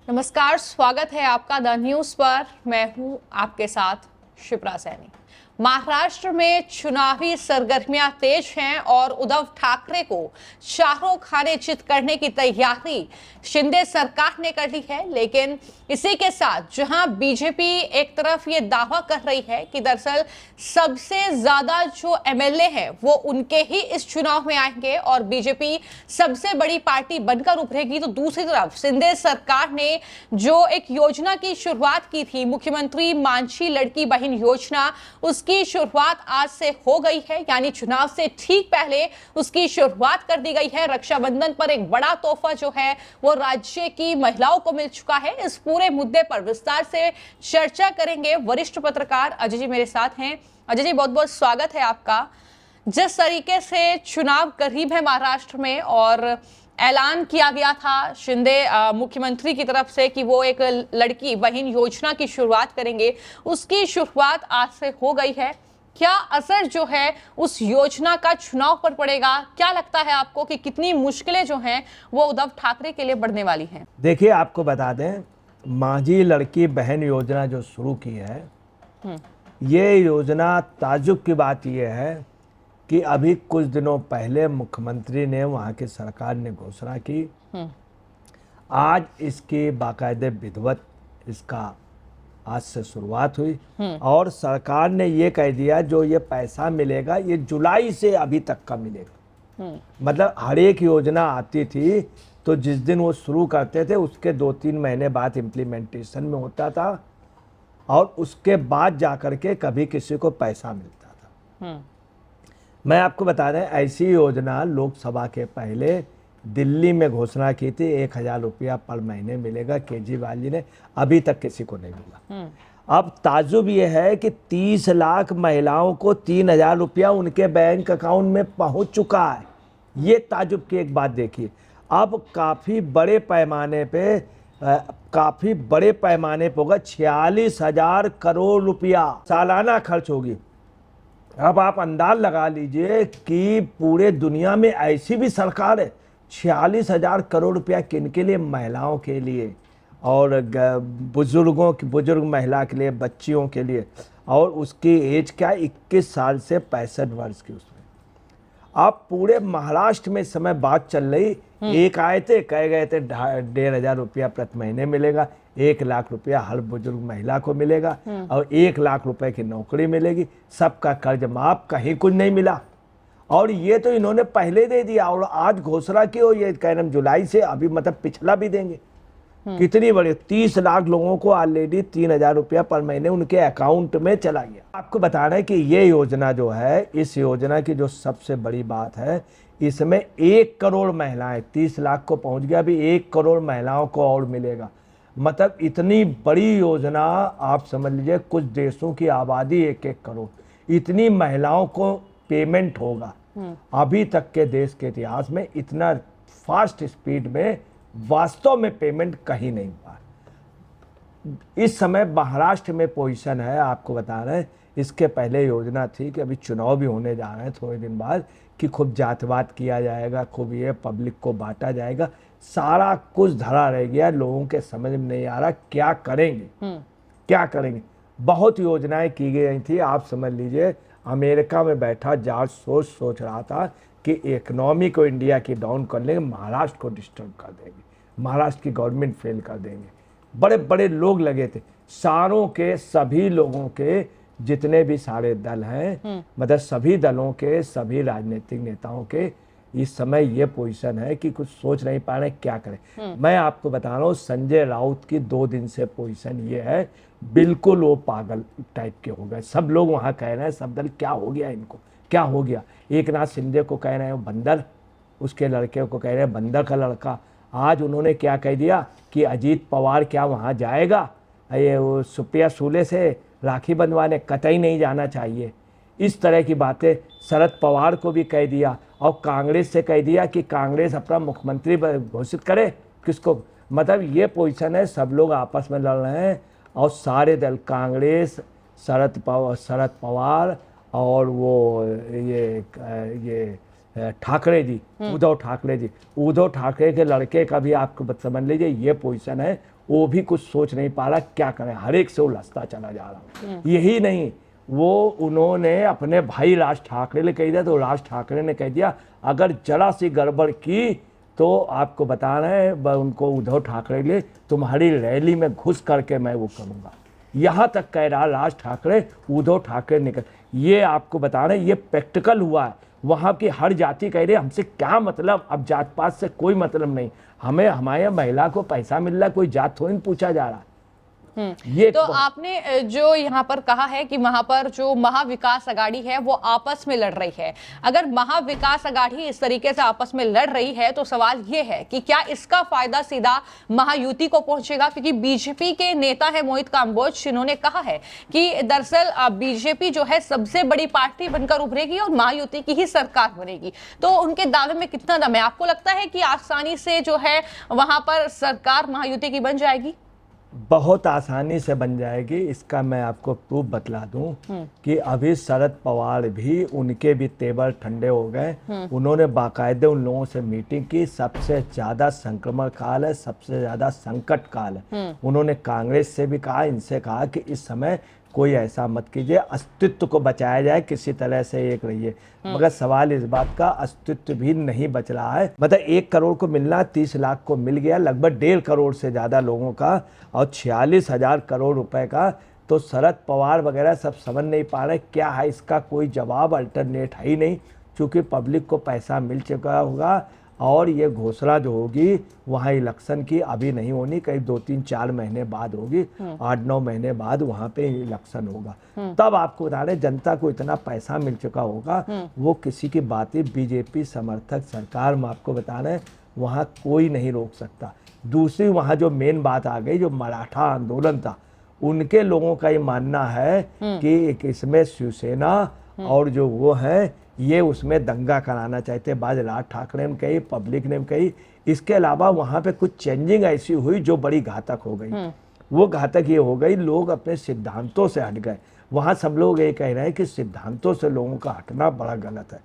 नमस्कार, स्वागत है आपका द न्यूज पर। मैं हूं आपके साथ शिप्रा सैनी। महाराष्ट्र में चुनावी सरगर्मियां तेज हैं और उद्धव ठाकरे को चारों खाने चित करने की तैयारी शिंदे सरकार ने कर ली है। लेकिन इसी के साथ जहां बीजेपी एक तरफ ये दावा कर रही है कि दरअसल सबसे ज्यादा जो एमएलए हैं वो उनके ही इस चुनाव में आएंगे और बीजेपी सबसे बड़ी पार्टी बनकर उभरेगी, तो दूसरी तरफ शिंदे सरकार ने जो एक योजना की शुरुआत की थी, मुख्यमंत्री मांझी लड़की बहन योजना, उसकी शुरुआत आज से हो गई है। यानी चुनाव से ठीक पहले उसकी शुरुआत कर दी गई है। रक्षाबंधन पर एक बड़ा तोहफा जो है वो राज्य की महिलाओं को मिल चुका है। इस पूरे मुद्दे पर विस्तार से चर्चा करेंगे। वरिष्ठ पत्रकार अजय जी मेरे साथ हैं। अजय जी, बहुत बहुत स्वागत है आपका। जिस तरीके से चुनाव करीब है महाराष्ट्र में और ऐलान किया गया था शिंदे मुख्यमंत्री की तरफ से कि वो एक लड़की बहन योजना की शुरुआत करेंगे, उसकी शुरुआत आज से हो गई है। क्या असर जो है उस योजना का चुनाव पर पड़ेगा? क्या लगता है आपको कि कितनी मुश्किलें जो हैं वो उद्धव ठाकरे के लिए बढ़ने वाली हैं? देखिए, आपको बता दें, मांझी लड़की बहन योजना जो शुरू की है, ये योजना ताज्जुब की बात यह है कि अभी कुछ दिनों पहले मुख्यमंत्री ने, वहाँ की सरकार ने घोषणा की। आज इसकी बाकायदे विधिवत इसका आज से शुरुआत हुई और सरकार ने ये कह दिया जो ये पैसा मिलेगा ये जुलाई से अभी तक का मिलेगा। मतलब हर एक योजना आती थी तो जिस दिन वो शुरू करते थे उसके 2-3 महीने बाद इम्प्लीमेंटेशन में होता था और उसके बाद जाकर के कभी किसी को पैसा मिलता था। मैं आपको बता दें, ऐसी योजना लोकसभा के पहले दिल्ली में घोषणा की थी, 1000 रुपया पर महीने मिलेगा, केजरीवाल जी ने, अभी तक किसी को नहीं मिला। अब ताजुब ये है कि 30 लाख महिलाओं को 3000 रुपया उनके बैंक अकाउंट में पहुंच चुका है। ये ताजुब की एक बात देखिए। अब काफ़ी बड़े पैमाने पे होगा, 46,000 करोड़ रुपया सालाना खर्च होगी। अब आप अंदाज लगा लीजिए कि पूरे दुनिया में ऐसी भी सरकार है, 46,000 करोड़ रुपया किनके लिए? महिलाओं के लिए और बुजुर्ग महिला के लिए, बच्चियों के लिए। और उसकी एज क्या, 21 साल से 65 वर्ष की। उसमें अब पूरे महाराष्ट्र में इस समय बात चल रही, एक आए थे, कह गए थे 1,500 रुपया प्रति महीने मिलेगा, 1 लाख रुपया हर बुजुर्ग महिला को मिलेगा और 1 लाख रुपए की नौकरी मिलेगी, सबका कर्ज माफ, कहीं कुछ नहीं मिला। और ये तो इन्होंने पहले दे दिया और आज घोषणा की हो, ये कह रहे जुलाई से, अभी मतलब पिछला भी देंगे। कितनी बड़ी, 30 लाख लोगों को ऑलरेडी 3,000 रुपया पर महीने उनके अकाउंट में चला गया। आपको बता रहे हैं कि ये योजना जो है, इस योजना की जो सबसे बड़ी बात है, इसमें 1 करोड़ महिलाएं, 30 लाख को पहुंच गया, अभी 1 करोड़ महिलाओं को और मिलेगा। मतलब इतनी बड़ी योजना, आप समझ लीजिए कुछ देशों की आबादी 1-1 करोड़, इतनी महिलाओं को पेमेंट होगा। अभी तक के देश के इतिहास में इतना फास्ट स्पीड में वास्तव में पेमेंट कहीं नहीं हुआ। इस समय महाराष्ट्र में पोजीशन है, आपको बता रहे हैं। इसके पहले योजना थी कि अभी चुनाव भी होने जा रहे हैं थोड़े दिन बाद, कि खूब जातवाद किया जाएगा, खूब ये पब्लिक को बांटा जाएगा। सारा कुछ धरा रह गया, लोगों के समझ में नहीं आ रहा क्या करेंगे। बहुत योजनाएं की गई थी। आप समझ लीजिए, अमेरिका में बैठा जॉर्ज सोच रहा था कि इकोनॉमी को इंडिया की डाउन कर लेंगे, महाराष्ट्र को डिस्टर्ब कर देंगे, महाराष्ट्र की गवर्नमेंट फेल कर देंगे। बड़े बड़े लोग लगे थे, सारों के सभी लोगों के जितने भी सारे दल हैं, मतलब सभी दलों के, सभी राजनीतिक नेताओं के इस समय ये पोजीशन है कि कुछ सोच नहीं पा रहे क्या करें। मैं आपको बता रहा हूँ, संजय राउत की 2 दिन से पोजीशन ये है, बिल्कुल वो पागल टाइप के हो गए। सब लोग वहाँ कह रहे हैं, सब दल, क्या हो गया इनको, क्या हो गया। एकनाथ शिंदे को कह रहे हैं बंदर, उसके लड़के को कह रहे हैं बंदर का लड़का। आज उन्होंने क्या कह दिया कि अजीत पवार क्या वहाँ जाएगा, ये वो सुप्रिया सूले से राखी बंधवाने कतई नहीं जाना चाहिए। इस तरह की बातें शरद पवार को भी कह दिया और कांग्रेस से कह दिया कि कांग्रेस अपना मुख्यमंत्री घोषित करे किसको। मतलब ये पोजीशन है, सब लोग आपस में लड़ रहे हैं और सारे दल, कांग्रेस, शरद पवार और वो ये ठाकरे जी, उद्धव ठाकरे के लड़के का भी आपको समझ लीजिए ये पोजीशन है। वो भी कुछ सोच नहीं पा रहा क्या करें, हर एक से उलझता चला जा रहा। यही नहीं, वो उन्होंने अपने भाई राज ठाकरे ने कह दिया, तो राज ठाकरे ने कह दिया अगर जरा सी गड़बड़ की तो आपको बता रहे हैं उनको उद्धव ठाकरे ले तुम्हारी रैली में घुस करके मैं वो करूँगा। यहाँ तक कह रहा राज ठाकरे, उद्धव ठाकरे निकल, ये आपको बता रहे हैं ये प्रैक्टिकल हुआ है। वहाँ की हर जाति कह रही है हमसे क्या मतलब, अब जात पात से कोई मतलब नहीं, हमें हमारे महिला को पैसा मिल रहा है, कोई जात थोड़ी पूछा जा रहा है। ये तो आपने जो यहाँ पर कहा है कि वहां पर जो महाविकास अघाड़ी है वो आपस में लड़ रही है, अगर महाविकास अघाड़ी इस तरीके से आपस में लड़ रही है तो सवाल ये है कि क्या इसका फायदा सीधा महायुति को पहुंचेगा? क्योंकि बीजेपी के नेता है मोहित काम्बोज, जिन्होंने कहा है कि दरअसल बीजेपी जो है सबसे बड़ी पार्टी बनकर उभरेगी और महायुति की ही सरकार बनेगी। तो उनके दावे में कितना दम है? आपको लगता है कि आसानी से जो है वहां पर सरकार महायुति की बन जाएगी? बहुत आसानी से बन जाएगी। इसका मैं आपको प्रूफ बतला दूं कि अभी शरद पवार भी, उनके भी तेवर ठंडे हो गए। उन्होंने बाकायदे उन लोगों से मीटिंग की, सबसे ज्यादा संक्रमण काल है, सबसे ज्यादा संकट काल है। उन्होंने कांग्रेस से भी कहा, इनसे कहा कि इस समय कोई ऐसा मत कीजिए, अस्तित्व को बचाया जाए, किसी तरह से एक रहिए। मगर सवाल इस बात का, अस्तित्व भी नहीं बच रहा है। मतलब 1 करोड़ को मिलना 30 लाख को मिल गया, लगभग 1.5 करोड़ से ज़्यादा लोगों का, और 46,000 करोड़ रुपए का। तो शरद पवार वगैरह सब समझ नहीं पा रहे क्या है इसका कोई जवाब, अल्टरनेट है ही नहीं, क्योंकि पब्लिक को पैसा मिल चुका होगा। और ये घोषणा जो होगी वहाँ इलेक्शन की अभी नहीं होनी, कहीं 2-3-4 महीने बाद होगी, 8-9 महीने बाद वहाँ पे इलेक्शन होगा। तब आपको बता रहे जनता को इतना पैसा मिल चुका होगा, वो किसी की बातें बीजेपी समर्थक सरकार में आपको बता रहे वहाँ कोई नहीं रोक सकता। दूसरी वहाँ जो मेन बात आ गई, जो मराठा आंदोलन था, उनके लोगों का ये मानना है कि इसमें शिवसेना और जो वो है ये उसमें दंगा कराना चाहते। बाद राज ठाकरे ने कही, पब्लिक ने कही। इसके अलावा वहाँ पे कुछ चेंजिंग ऐसी हुई जो बड़ी घातक हो गई। वो घातक ये हो गई, लोग अपने सिद्धांतों से हट गए। वहाँ सब लोग ये कह रहे हैं कि सिद्धांतों से लोगों का हटना बड़ा गलत है,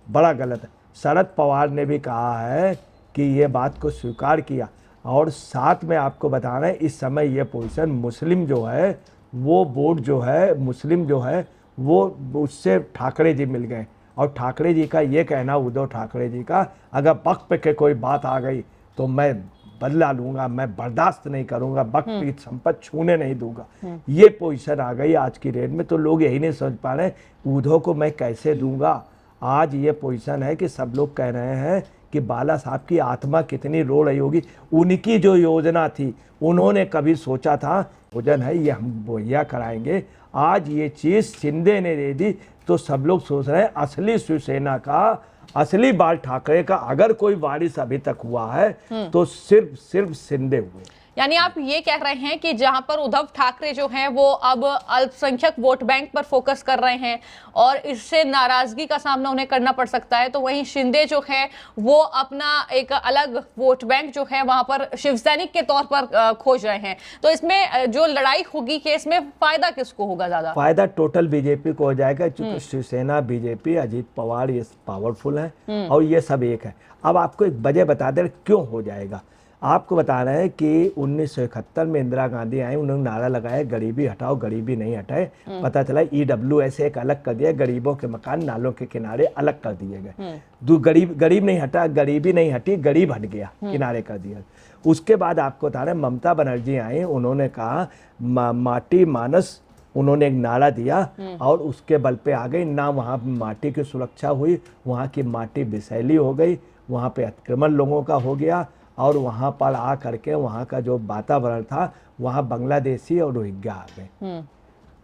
बड़ा गलत है। शरद पवार ने भी कहा है कि ये बात को स्वीकार किया, और साथ में आपको बता रहे हैं इस समय ये पोजीशन मुस्लिम जो है वो वोट जो है, मुस्लिम जो है वो उससे ठाकरे जी मिल गए। और ठाकरे जी का ये कहना, उद्धव ठाकरे जी का, अगर वक्त पे के कोई बात आ गई तो मैं बदला लूंगा, मैं बर्दाश्त नहीं करूंगा, वक्त की संपत्ति छूने नहीं दूंगा। ये पोजीशन आ गई आज की डेट में। तो लोग यही नहीं समझ पा रहे उद्धव को मैं कैसे दूंगा। आज ये पोजीशन है कि सब लोग कह रहे हैं कि बाला साहब की आत्मा कितनी रो रही होगी। उनकी जो योजना थी, उन्होंने कभी सोचा था भोजन है ये हम मुहैया कराएंगे, आज ये चीज़ शिंदे ने दे दी। तो सब लोग सोच रहे हैं असली शिवसेना का, असली बाल ठाकरे का अगर कोई वारिस अभी तक हुआ है तो सिर्फ शिंदे हुए। यानी आप ये कह रहे हैं कि जहां पर उद्धव ठाकरे जो हैं वो अब अल्पसंख्यक वोट बैंक पर फोकस कर रहे हैं और इससे नाराजगी का सामना उन्हें करना पड़ सकता है, तो वहीं शिंदे जो है वो अपना एक अलग वोट बैंक जो है वहां पर शिवसैनिक के तौर पर खोज रहे हैं। तो इसमें जो लड़ाई होगी कि इसमें फायदा किसको होगा? ज्यादा फायदा टोटल बीजेपी को हो जाएगा, क्योंकि शिवसेना, बीजेपी, अजीत पवार ये पावरफुल है और ये सब एक है। अब आपको एक वजह बता दें क्यों हो जाएगा। आपको बता रहे हैं कि 1971 में इंदिरा गांधी आई, उन्होंने नारा लगाया गरीबी हटाओ, गरीबी नहीं हटाए। पता चला EWS एक अलग कर दिया, गरीबों के मकान नालों के किनारे अलग कर दिए गए। गरीब नहीं हटा, गरीबी नहीं हटी, गरीब हट गया, किनारे कर दिया। उसके बाद आपको बता रहे ममता बनर्जी आई, उन्होंने कहा माटी मानस, उन्होंने एक नारा दिया और उसके बल पे आ गई ना। वहाँ माटी की सुरक्षा हुई, वहाँ की माटी विषैली हो गई, वहाँ पे अतिक्रमण लोगों का हो गया, और वहाँ पर आ करके वहाँ का जो वातावरण था वहाँ बांग्लादेशी और रोहिंग्या आ गए,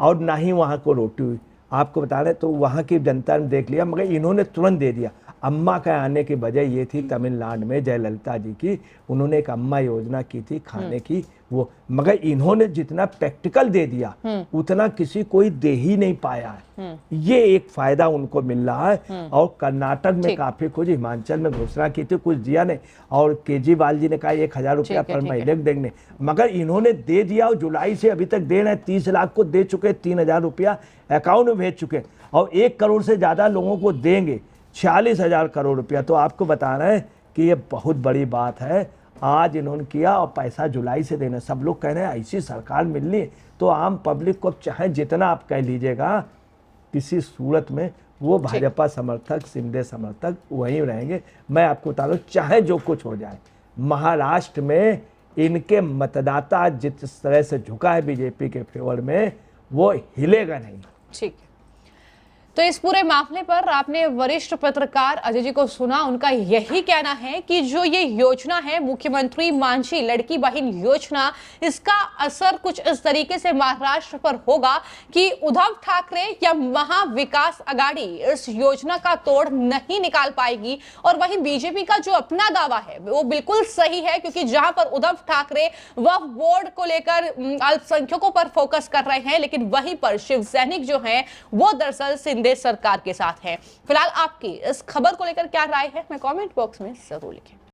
और ना ही वहाँ को रोटी हुई। आपको बता रहे तो वहाँ की जनता ने देख लिया, मगर इन्होंने तुरंत दे दिया। अम्मा का आने की वजह ये थी तमिलनाडु में जयललिता जी की, उन्होंने एक अम्मा योजना की थी खाने की वो, मगर इन्होंने जितना प्रैक्टिकल दे दिया उतना किसी कोई दे ही नहीं पाया है। ये एक फायदा उनको मिल रहा है। और कर्नाटक में काफी कुछ, हिमाचल में घोषणा की थी, कुछ दिया नहीं, और केजरीवाल जी ने कहा 1,000 रुपया पर महीने देंगे, मगर इन्होंने दे दिया। और जुलाई से अभी तक दे रहे हैं, 30 लाख को दे चुके, 3,000 रुपया अकाउंट में भेज चुके, और 1 करोड़ से ज्यादा लोगों को देंगे 46,000 करोड़ रुपया। तो आपको बता रहे हैं कि ये बहुत बड़ी बात है। आज इन्होंने किया और पैसा जुलाई से देना। सब लोग कह रहे हैं ऐसी सरकार मिलनी तो आम पब्लिक को चाहे जितना आप कह लीजिएगा, किसी सूरत में वो भाजपा समर्थक, शिंदे समर्थक वहीं रहेंगे। मैं आपको बता दूं, चाहे जो कुछ हो जाए, महाराष्ट्र में इनके मतदाता जिस तरह से झुका है बीजेपी के फेवर में, वो हिलेगा नहीं। ठीक है, तो इस पूरे मामले पर आपने वरिष्ठ पत्रकार अजय जी को सुना। उनका यही कहना है कि जो ये योजना है मुख्यमंत्री मांझी लड़की बहन योजना, इसका असर कुछ इस तरीके से महाराष्ट्र पर होगा कि उद्धव ठाकरे या महाविकास आघाड़ी इस योजना का तोड़ नहीं निकाल पाएगी। और वहीं बीजेपी का जो अपना दावा है वो बिल्कुल सही है, क्योंकि जहां पर उद्धव ठाकरे वक्फ बोर्ड को लेकर अल्पसंख्यकों पर फोकस कर रहे हैं, लेकिन वहीं पर शिव सैनिक जो है वो दरअसल शिंदे सरकार के साथ है। फिलहाल आपकी इस खबर को लेकर क्या राय है, मैं कमेंट बॉक्स में जरूर लिखें।